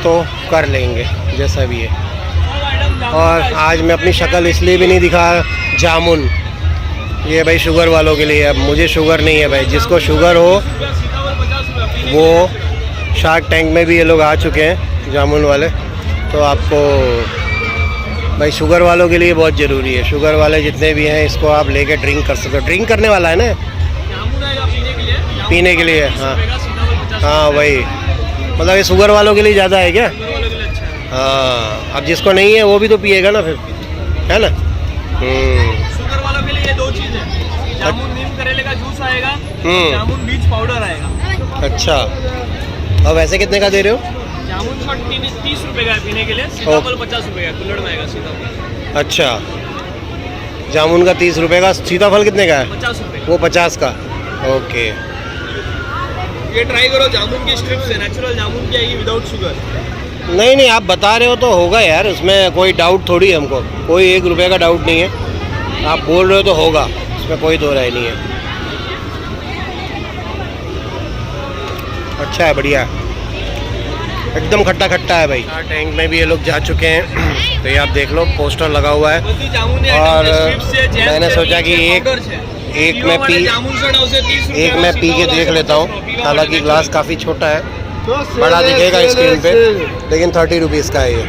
तो कर लेंगे जैसा भी है। और आज मैं अपनी शक्ल इसलिए भी नहीं दिखा, जामुन ये भाई शुगर वालों के लिए, अब मुझे शुगर नहीं है भाई, जिसको शुगर हो वो शार्क टैंक में भी ये लोग आ चुके हैं जामुन वाले, तो आपको भाई शुगर वालों के लिए बहुत ज़रूरी है, शुगर वाले जितने भी हैं इसको आप लेके ड्रिंक कर सकते हो, ड्रिंक करने वाला है ना, पीने के लिए, हाँ हाँ वही, मतलब ये शुगर वालों के लिए ज़्यादा है क्या? हाँ, अब जिसको नहीं है वो भी तो पिएगा ना फिर, है ना। शुगर वालों के लिए ये दो चीज़ है, जामुन नीम करेले का जूस आएगा, जामुन बीज पाउडर आएगा। अच्छा, और वैसे कितने का दे रहे हो? जामुन शॉट 30 रुपये का है पीने के लिए, सीताफल 50 रुपये का, कुल्हड़ में आएगा सीताफल। अच्छा, जामुन का 30 रुपये का, सीताफल कितने का है? 50 रुपये। वो 50 का, ओके। ये ट्राई करो, जामुन की स्ट्रिप्स है, नेचुरल जामुन की आएगी विदाउट शुगर। नहीं नहीं, आप बता रहे हो तो होगा यार, उसमें कोई डाउट थोड़ी है, हमको कोई 1 रुपये का डाउट नहीं है, आप बोल रहे हो तो होगा, उसमें कोई दो राय नहीं है। अच्छा है, बढ़िया, एकदम खट्टा खट्टा है भाई। टैंक में भी ये लोग जा चुके हैं, तो ये आप देख लो पोस्टर लगा हुआ है, और मैंने सोचा कि एक मैं पी के देख लेता हूँ, हालांकि ग्लास काफ़ी छोटा है, बड़ा दिखेगा स्क्रीन पे, लेकिन 30 रुपीज़ का है ये।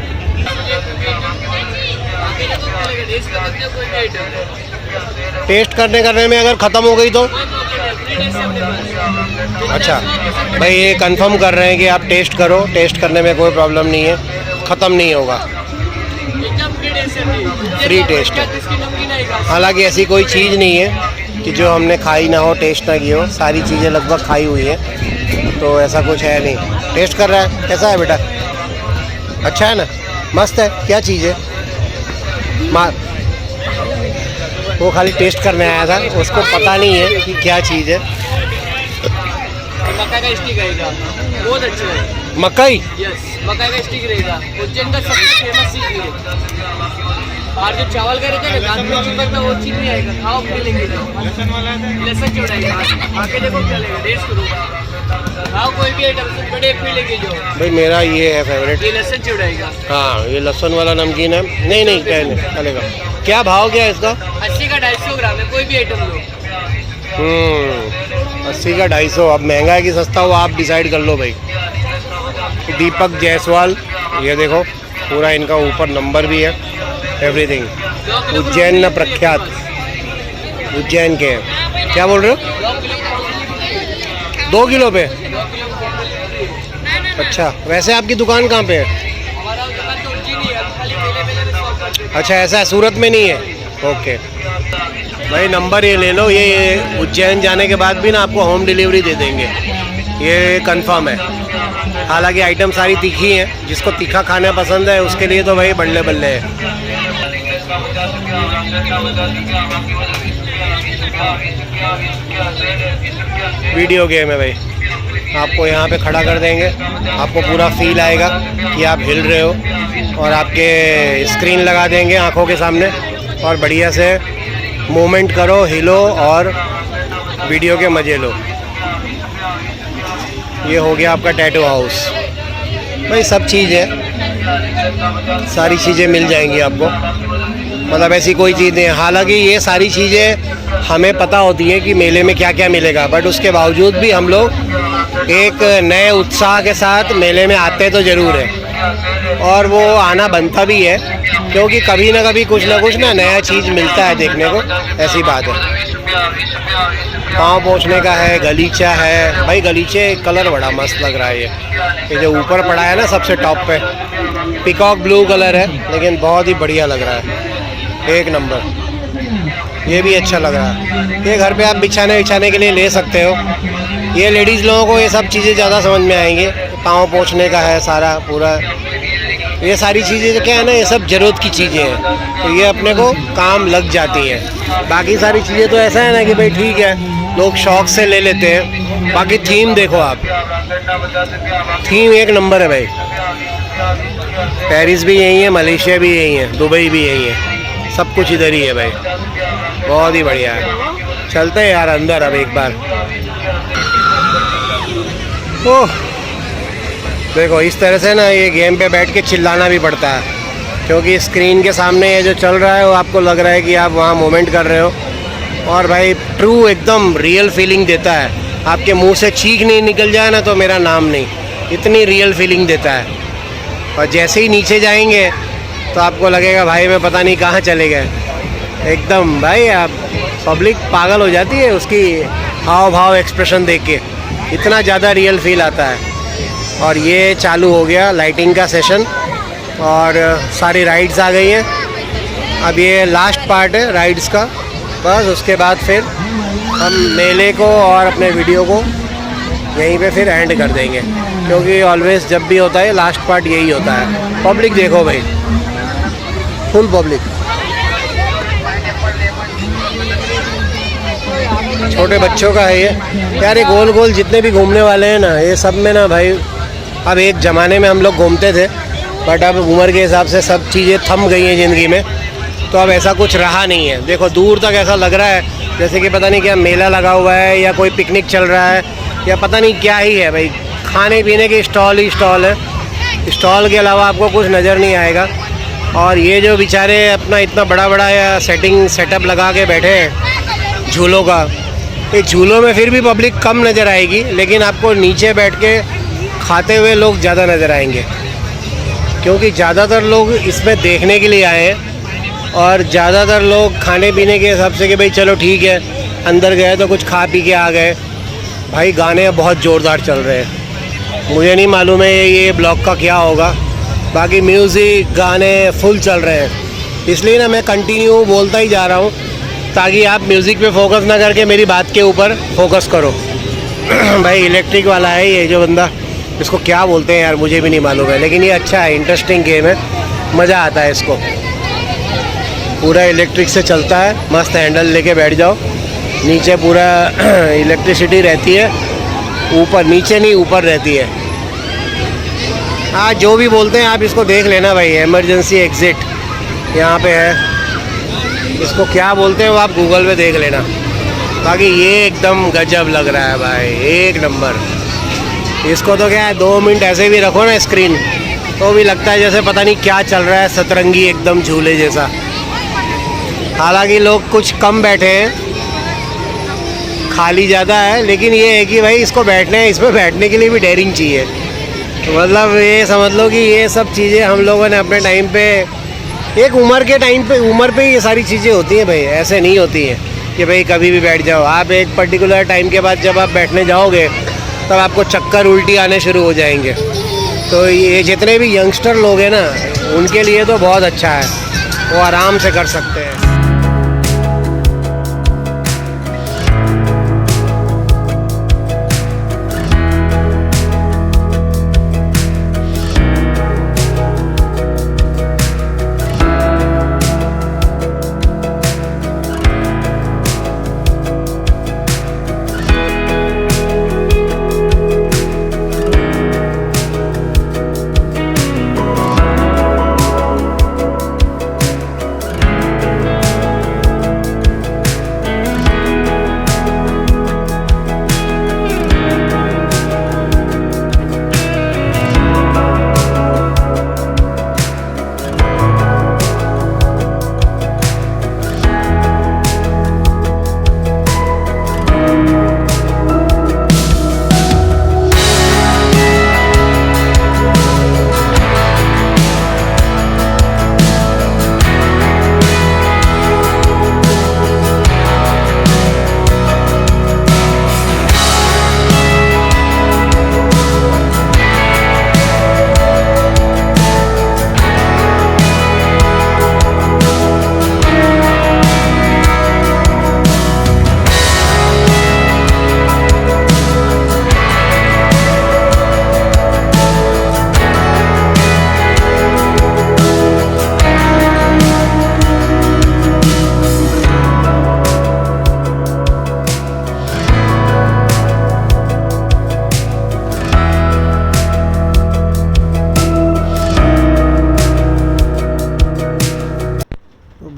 टेस्ट करने में अगर ख़त्म हो गई तो? अच्छा भाई, ये कंफर्म कर रहे हैं कि आप टेस्ट करो, टेस्ट करने में कोई प्रॉब्लम नहीं है, ख़त्म नहीं होगा, फ्री टेस्ट है। हालांकि ऐसी कोई चीज़ नहीं है कि जो हमने खाई ना हो, टेस्ट ना की हो, सारी चीज़ें लगभग खाई हुई हैं, तो ऐसा कुछ है नहीं। टेस्ट कर रहा है, कैसा है बेटा? अच्छा है ना, मस्त है। क्या चीज़ है? वो खाली टेस्ट करने आया था, उसको पता नहीं है कि क्या चीज़ है। मकाई का स्टिक रहेगा, बहुत अच्छा है। मकई? यस, मकाई का स्टिक रहेगा, उज्जैन का सबसे फेमस चीज़ है। और जो चावल का रहता है ना, दाल में चिपकता वो चीज़ नहीं आएगा, खाओ अपने लेके जाओ। लहसुन चौड़ाएगा, आके देखो क्या लगेगा, टेस्ट करो, खाओ कोई भी आइटम से बड़े पे लेके जाओ। भाई मेरा ये है फेवरेट, ये लहसुन चौड़ाएगा। हाँ, ये लहसुन वाला नमकीन है। नहीं नहीं, चलेगा। क्या भाव क्या है इसका? 80 का 250 ग्राम है, कोई भी आइटम लो। 80 का 250, अब महंगा है कि सस्ता हो आप डिसाइड कर लो भाई। दीपक जायसवाल, ये देखो पूरा इनका ऊपर नंबर भी है, एवरीथिंग। उज्जैन में प्रख्यात, उज्जैन के हैं। क्या बोल रहे हो? 2 किलो पे? अच्छा, वैसे आपकी दुकान कहाँ पे है? हमारा दुकान तो उज्जैन ही है, खाली मेले में शॉप करते हैं। अच्छा, ऐसा है, सूरत में नहीं है? ओके भाई, नंबर ये ले लो, ये उज्जैन जाने के बाद भी ना आपको होम डिलीवरी दे देंगे, ये कंफर्म है। हालांकि आइटम सारी तीखी हैं, जिसको तीखा खाना पसंद है उसके लिए तो भाई बल्ले बल्ले है। वीडियो गेम है भाई, आपको यहाँ पे खड़ा कर देंगे, आपको पूरा फील आएगा कि आप हिल रहे हो, और आपके स्क्रीन लगा देंगे आँखों के सामने, और बढ़िया से मूवमेंट करो, हिलो और वीडियो के मज़े लो। ये हो गया आपका टैटू हाउस। भाई सब चीज़ है, सारी चीज़ें मिल जाएंगी आपको, मतलब ऐसी कोई चीज़ नहीं है। हालांकि ये सारी चीज़ें हमें पता होती हैं कि मेले में क्या क्या मिलेगा, बट उसके बावजूद भी हम लोग एक नए उत्साह के साथ मेले में आते तो ज़रूर है, और वो आना बनता भी है, क्योंकि कभी ना कभी कुछ ना नया चीज़ मिलता है देखने को, ऐसी बात है। पाँव पोंछने का है, गलीचा है भाई, गलीचे कलर बड़ा मस्त लग रहा है। ये जो ऊपर पड़ा है ना सबसे टॉप पे, पिकॉक ब्लू कलर है, लेकिन बहुत ही बढ़िया लग रहा है, एक नंबर। ये भी अच्छा लग रहा है, ये घर पे आप बिछाने के लिए ले सकते हो। ये लेडीज़ लोगों को ये सब चीज़ें ज़्यादा समझ में आएंगी, पाँव पोंछने का है सारा पूरा। ये सारी चीज़ें जो क्या है ना, ये सब ज़रूरत की चीज़ें हैं, तो ये अपने को काम लग जाती हैं। बाकी सारी चीज़ें तो ऐसा है ना कि भाई ठीक है, लोग शौक से ले लेते हैं। बाकी थीम देखो आप, थीम एक नंबर है भाई। पेरिस भी यही है, मलेशिया भी यही है, दुबई भी यही है, सब कुछ इधर ही है भाई। बहुत ही बढ़िया है। चलते हैं यार अंदर अब एक बार। ओह देखो, इस तरह से ना ये गेम पे बैठ के चिल्लाना भी पड़ता है, क्योंकि स्क्रीन के सामने ये जो चल रहा है वो आपको लग रहा है कि आप वहाँ मूवमेंट कर रहे हो। और भाई ट्रू एकदम रियल फीलिंग देता है। आपके मुंह से चीख नहीं निकल जाए ना तो मेरा नाम नहीं, इतनी रियल फीलिंग देता है। और जैसे ही नीचे जाएंगे तो आपको लगेगा भाई मैं पता नहीं कहाँ चले गए। एकदम भाई, आप पब्लिक पागल हो जाती है उसकी हाव भाव एक्सप्रेशन देख के, इतना ज़्यादा रियल फील आता है। और ये चालू हो गया लाइटिंग का सेशन और सारी राइड्स आ गई हैं। अब ये लास्ट पार्ट है राइड्स का, बस उसके बाद फिर हम मेले को और अपने वीडियो को यहीं पे फिर एंड कर देंगे, क्योंकि ऑलवेज जब भी होता है लास्ट पार्ट यही होता है। पब्लिक देखो भाई, फुल पब्लिक, छोटे बच्चों का है ये यार। ये गोल गोल जितने भी घूमने वाले हैं ना, ये सब में ना भाई, अब एक ज़माने में हम लोग घूमते थे, बट अब उम्र के हिसाब से सब चीज़ें थम गई हैं ज़िंदगी में, तो अब ऐसा कुछ रहा नहीं है। देखो दूर तक ऐसा लग रहा है जैसे कि पता नहीं क्या मेला लगा हुआ है या कोई पिकनिक चल रहा है या पता नहीं क्या ही है भाई। खाने पीने के स्टॉल ही स्टॉल है, स्टॉल के अलावा आपको कुछ नज़र नहीं आएगा। और ये जो बेचारे अपना इतना बड़ा बड़ा या सेटअप लगा के बैठे हैं झूलों का, ये झूलों में फिर भी पब्लिक कम नज़र आएगी, लेकिन आपको नीचे बैठ के खाते हुए लोग ज़्यादा नज़र आएंगे, क्योंकि ज़्यादातर लोग इसमें देखने के लिए आए हैं। और ज़्यादातर लोग खाने पीने के हिसाब से कि भाई चलो ठीक है, अंदर गए तो कुछ खा पी के आ गए। भाई गाने बहुत ज़ोरदार चल रहे हैं, मुझे नहीं मालूम है ये ब्लॉग का क्या होगा। बाकी म्यूज़िक गाने फुल चल रहे हैं, इसलिए ना मैं कंटिन्यू बोलता ही जा रहा हूँ, ताकि आप म्यूज़िक पे फोकस ना करके मेरी बात के ऊपर फोकस करो। भाई इलेक्ट्रिक वाला है ये जो बंदा, इसको क्या बोलते हैं यार मुझे भी नहीं मालूम है, लेकिन ये अच्छा है, इंटरेस्टिंग गेम है, मज़ा आता है इसको। पूरा इलेक्ट्रिक से चलता है, मस्त हैंडल लेके बैठ जाओ, नीचे पूरा इलेक्ट्रिसिटी रहती है, ऊपर नीचे नहीं ऊपर रहती है। हाँ जो भी बोलते हैं आप इसको देख लेना भाई, इमरजेंसी एग्ज़िट यहाँ पे है, इसको क्या बोलते हैं वो आप गूगल पे देख लेना। बाकी ये एकदम गजब लग रहा है भाई, एक नंबर। इसको तो क्या है 2 मिनट ऐसे भी रखो ना स्क्रीन, तो भी लगता है जैसे पता नहीं क्या चल रहा है, सतरंगी एकदम झूले जैसा। हालांकि लोग कुछ कम बैठे हैं, खाली ज़्यादा है, लेकिन ये है कि भाई इसको इसमें बैठने के लिए भी डेयरिंग चाहिए। तो मतलब ये समझ लो कि ये सब चीज़ें हम लोगों ने अपने टाइम पे, एक उम्र पे ये सारी चीज़ें होती हैं भाई, ऐसे नहीं होती हैं कि भाई कभी भी बैठ जाओ। आप एक पर्टिकुलर टाइम के बाद जब आप बैठने जाओगे तब आपको चक्कर उल्टी आने शुरू हो जाएंगे। तो ये जितने भी यंगस्टर लोग हैं ना, उनके लिए तो बहुत अच्छा है, वो आराम से कर सकते हैं।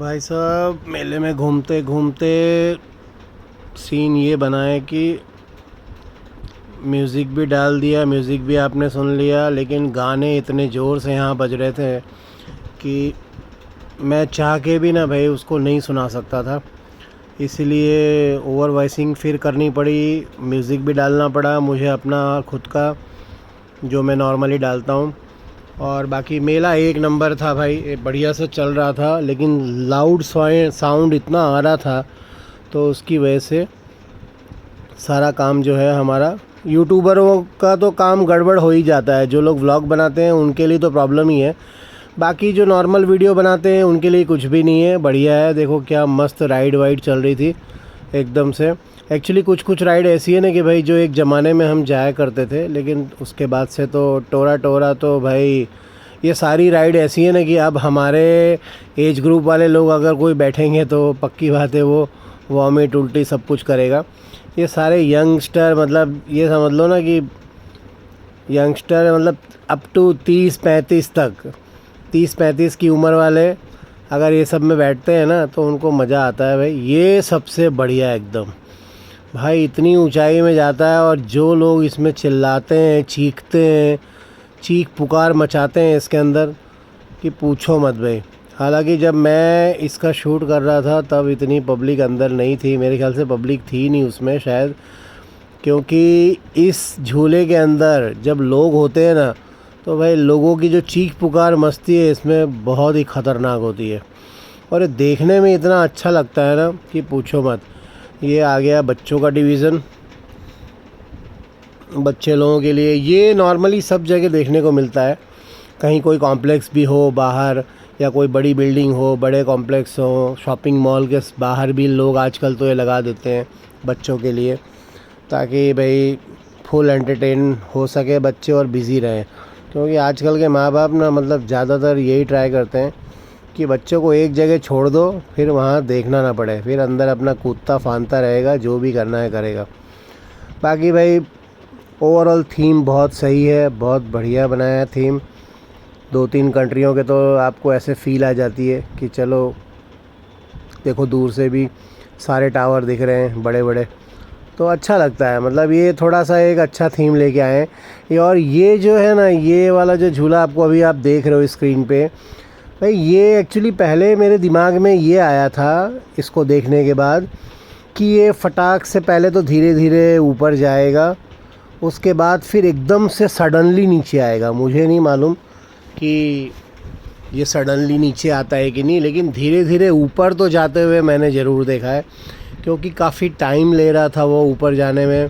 भाई साहब मेले में घूमते घूमते सीन ये बना है कि म्यूज़िक भी डाल दिया, म्यूज़िक भी आपने सुन लिया, लेकिन गाने इतने ज़ोर से यहाँ बज रहे थे कि मैं चाह के भी ना भाई उसको नहीं सुना सकता था, इसलिए ओवर वॉइसिंग फिर करनी पड़ी, म्यूज़िक भी डालना पड़ा मुझे अपना खुद का जो मैं नॉर्मली डालता हूँ। और बाकी मेला एक नंबर था भाई, बढ़िया से चल रहा था, लेकिन लाउड साउंड इतना आ रहा था तो उसकी वजह से सारा काम जो है हमारा, यूट्यूबरों का तो काम गड़बड़ हो ही जाता है। जो लोग व्लॉग बनाते हैं उनके लिए तो प्रॉब्लम ही है, बाकी जो नॉर्मल वीडियो बनाते हैं उनके लिए कुछ भी नहीं है, बढ़िया है। देखो क्या मस्त राइड वाइड चल रही थी एकदम से। एक्चुअली कुछ राइड ऐसी है ना कि भाई जो एक ज़माने में हम जाया करते थे, लेकिन उसके बाद से तो टोरा तो भाई ये सारी राइड ऐसी है ना कि अब हमारे एज ग्रुप वाले लोग अगर कोई बैठेंगे तो पक्की बात है वो वॉमिट उल्टी सब कुछ करेगा। ये सारे यंगस्टर, मतलब ये समझ लो ना कि यंगस्टर मतलब अप टू 30-35 तक, 30-35 की उम्र वाले अगर ये सब में बैठते हैं ना तो उनको मज़ा आता है भाई। ये सबसे बढ़िया एकदम भाई, इतनी ऊंचाई में जाता है और जो लोग इसमें चिल्लाते हैं, चीखते हैं, चीख पुकार मचाते हैं इसके अंदर कि पूछो मत भाई। हालांकि जब मैं इसका शूट कर रहा था तब इतनी पब्लिक अंदर नहीं थी, मेरे ख्याल से पब्लिक थी नहीं उसमें शायद, क्योंकि इस झूले के अंदर जब लोग होते हैं ना तो भाई लोगों की जो चीख पुकार मस्ती है इसमें बहुत ही ख़तरनाक होती है और ये देखने में इतना अच्छा लगता है ना कि पूछो मत। ये आ गया बच्चों का डिवीज़न, बच्चे लोगों के लिए ये नॉर्मली सब जगह देखने को मिलता है, कहीं कोई कॉम्प्लेक्स भी हो बाहर या कोई बड़ी बिल्डिंग हो, बड़े कॉम्प्लेक्स हो, शॉपिंग मॉल के बाहर भी लोग आजकल तो ये लगा देते हैं बच्चों के लिए, ताकि भाई फुल एंटरटेन हो सके बच्चे और बिज़ी रहें। क्योंकि आजकल के माँ बाप ना मतलब ज़्यादातर यही ट्राई करते हैं कि बच्चों को एक जगह छोड़ दो फिर वहाँ देखना ना पड़े, फिर अंदर अपना कूदता फांदता रहेगा, जो भी करना है करेगा। बाकी भाई ओवरऑल थीम बहुत सही है, बहुत बढ़िया बनाया है थीम। 2-3 कंट्रियों के तो आपको ऐसे फ़ील आ जाती है कि चलो देखो दूर से भी सारे टावर दिख रहे हैं बड़े बड़े, तो अच्छा लगता है। मतलब ये थोड़ा सा एक अच्छा थीम लेके आए हैं। और ये जो है ना, ये वाला जो झूला आपको अभी आप देख रहे हो स्क्रीन पे भाई, ये एक्चुअली पहले मेरे दिमाग में ये आया था इसको देखने के बाद कि ये फटाक से पहले तो धीरे धीरे ऊपर जाएगा, उसके बाद फिर एकदम से सडनली नीचे आएगा। मुझे नहीं मालूम कि ये सडनली नीचे आता है कि नहीं, लेकिन धीरे धीरे ऊपर तो जाते हुए मैंने ज़रूर देखा है, क्योंकि काफ़ी टाइम ले रहा था वो ऊपर जाने में,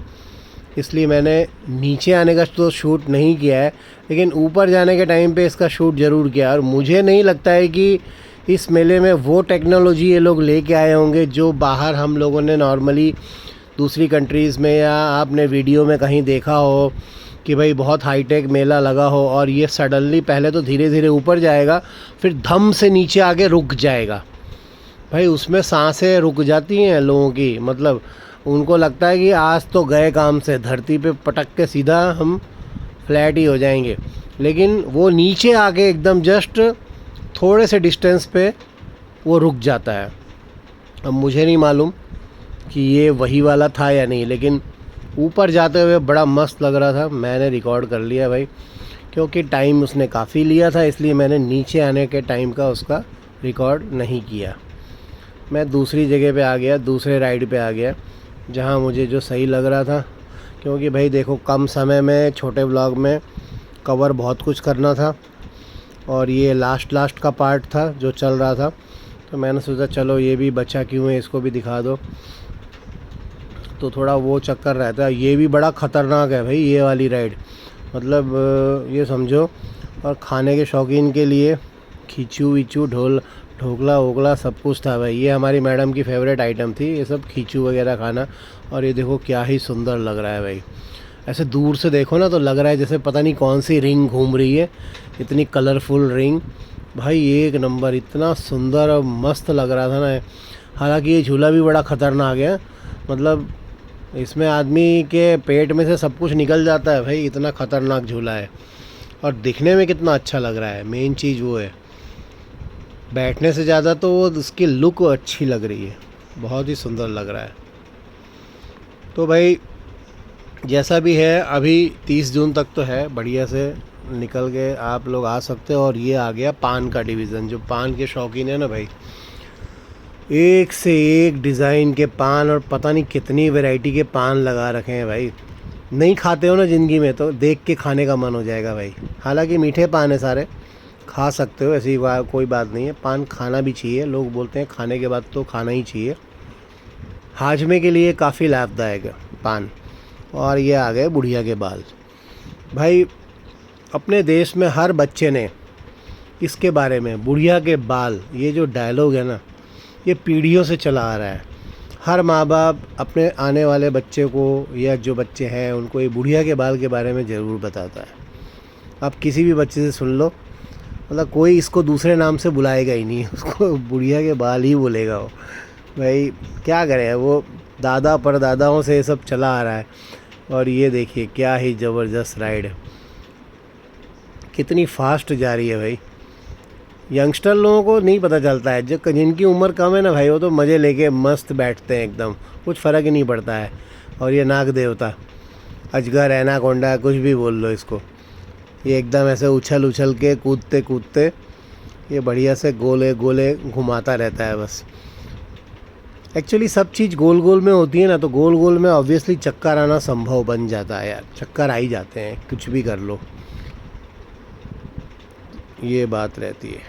इसलिए मैंने नीचे आने का तो शूट नहीं किया है, लेकिन ऊपर जाने के टाइम पे इसका शूट ज़रूर किया। और मुझे नहीं लगता है कि इस मेले में वो टेक्नोलॉजी ये लोग लेके आए होंगे जो बाहर हम लोगों ने नॉर्मली दूसरी कंट्रीज़ में या आपने वीडियो में कहीं देखा हो कि भाई बहुत हाईटेक मेला लगा हो और ये सडनली पहले तो धीरे धीरे ऊपर जाएगा फिर धम से नीचे आके रुक जाएगा। भाई उसमें सांसें रुक जाती हैं लोगों की, मतलब उनको लगता है कि आज तो गए काम से, धरती पे पटक के सीधा हम फ्लैट ही हो जाएंगे, लेकिन वो नीचे आके एकदम जस्ट थोड़े से डिस्टेंस पे वो रुक जाता है। अब मुझे नहीं मालूम कि ये वही वाला था या नहीं, लेकिन ऊपर जाते हुए बड़ा मस्त लग रहा था। मैंने रिकॉर्ड कर लिया भाई, क्योंकि टाइम उसने काफ़ी लिया था, इसलिए मैंने नीचे आने के टाइम का उसका रिकॉर्ड नहीं किया। मैं दूसरी जगह पे आ गया, दूसरे राइड पे आ गया जहाँ मुझे जो सही लग रहा था, क्योंकि भाई देखो कम समय में छोटे व्लॉग में कवर बहुत कुछ करना था और ये लास्ट का पार्ट था जो चल रहा था, तो मैंने सोचा चलो ये भी बचा क्यों है, इसको भी दिखा दो, तो थोड़ा वो चक्कर रहता है। ये भी बड़ा ख़तरनाक है भाई ये वाली राइड, मतलब ये समझो। और खाने के शौकीन के लिए खींचू वीचू ढोकला वोकला सब कुछ था भाई। ये हमारी मैडम की फेवरेट आइटम थी ये सब खींचू वगैरह खाना। और ये देखो क्या ही सुंदर लग रहा है भाई, ऐसे दूर से देखो ना तो लग रहा है जैसे पता नहीं कौन सी रिंग घूम रही है, इतनी कलरफुल रिंग भाई, एक नंबर, इतना सुंदर और मस्त लग रहा था ना। हालांकि ये झूला भी बड़ा ख़तरनाक है, मतलब इसमें आदमी के पेट में से सब कुछ निकल जाता है भाई, इतना ख़तरनाक झूला है। और दिखने में कितना अच्छा लग रहा है, मेन चीज़ वो है। बैठने से ज़्यादा तो वो उसकी लुक अच्छी लग रही है, बहुत ही सुंदर लग रहा है। तो भाई जैसा भी है, अभी 30 जून तक तो है, बढ़िया से निकल के आप लोग आ सकते हो। और ये आ गया पान का डिवीज़न। जो पान के शौकीन है ना भाई, एक से एक डिज़ाइन के पान और पता नहीं कितनी वैरायटी के पान लगा रखे हैं भाई। नहीं खाते हो ना ज़िंदगी में तो देख के खाने का मन हो जाएगा भाई। हालांकि मीठे पान है सारे, खा सकते हो, ऐसी कोई बात नहीं है। पान खाना भी चाहिए, लोग बोलते हैं खाने के बाद तो खाना ही चाहिए, हाजमे के लिए काफ़ी लाभदायक है पान। और ये आ गए बुढ़िया के बाल। भाई अपने देश में हर बच्चे ने इसके बारे में, बुढ़िया के बाल, ये जो डायलॉग है ना, ये पीढ़ियों से चला आ रहा है। हर माँ बाप अपने आने वाले बच्चे को या जो बच्चे हैं उनको ये बुढ़िया के बाल के बारे में ज़रूर बताता है। आप किसी भी बच्चे से सुन लो, मतलब कोई इसको दूसरे नाम से बुलाएगा ही नहीं, उसको बुढ़िया के बाल ही बोलेगा वो। भाई क्या करें, वो दादा परदादाओं से ये सब चला आ रहा है। और ये देखिए क्या ही ज़बरदस्त राइड है, कितनी फास्ट जा रही है भाई। यंगस्टर लोगों को नहीं पता चलता है, जो जिनकी उम्र कम है ना भाई, वो तो मज़े लेके मस्त बैठते हैं एकदम, कुछ फ़र्क ही नहीं पड़ता है। और ये नाग देवता, अजगर, एनाकोंडा, कुछ भी बोल लो इसको, ये एकदम ऐसे उछल उछल के कूदते कूदते ये बढ़िया से गोले गोले घुमाता रहता है बस। एक्चुअली सब चीज़ गोल गोल में होती है ना, तो गोल गोल में ऑब्वियसली चक्कर आना संभव बन जाता है यार, चक्कर आ ही जाते हैं कुछ भी कर लो, ये बात रहती है।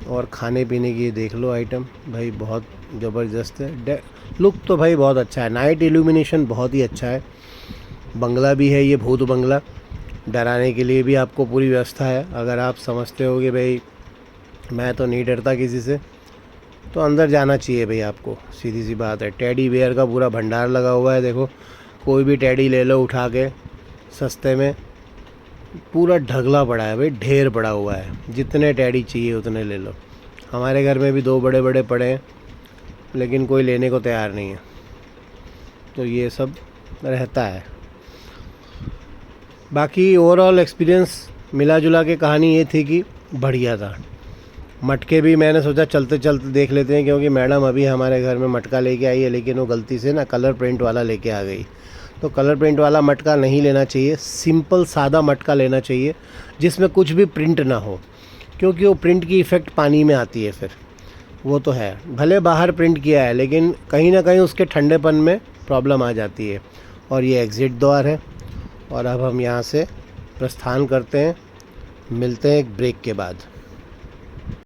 और खाने पीने की देख लो आइटम भाई, बहुत ज़बरदस्त है। लुक तो भाई बहुत अच्छा है, नाइट इल्यूमिनेशन बहुत ही अच्छा है। बंगला भी है ये, भूत बंगला, डराने के लिए भी आपको पूरी व्यवस्था है। अगर आप समझते हो कि भाई मैं तो नहीं डरता किसी से, तो अंदर जाना चाहिए भाई आपको, सीधी सी बात है। टेडी बेयर का पूरा भंडार लगा हुआ है, देखो कोई भी टेडी ले लो उठा के सस्ते में, पूरा ढगला पड़ा है भाई, ढेर पड़ा हुआ है, जितने टेडी चाहिए उतने ले लो। हमारे घर में भी 2 बड़े बड़े पड़े हैं, लेकिन कोई लेने को तैयार नहीं है, तो ये सब रहता है। बाकी ओवरऑल एक्सपीरियंस मिला जुला के कहानी ये थी कि बढ़िया था। मटके भी मैंने सोचा चलते चलते देख लेते हैं, क्योंकि मैडम अभी हमारे घर में मटका लेके आई है, लेकिन वो गलती से ना कलर प्रिंट वाला लेके आ गई। तो कलर प्रिंट वाला मटका नहीं लेना चाहिए, सिंपल सादा मटका लेना चाहिए जिसमें कुछ भी प्रिंट ना हो, क्योंकि वो प्रिंट की इफ़ेक्ट पानी में आती है फिर। वो तो है, भले बाहर प्रिंट किया है लेकिन कहीं ना कहीं उसके ठंडेपन में प्रॉब्लम आ जाती है। और ये एग्ज़िट द्वार है, और अब हम यहाँ से प्रस्थान करते हैं, मिलते हैं एक ब्रेक के बाद।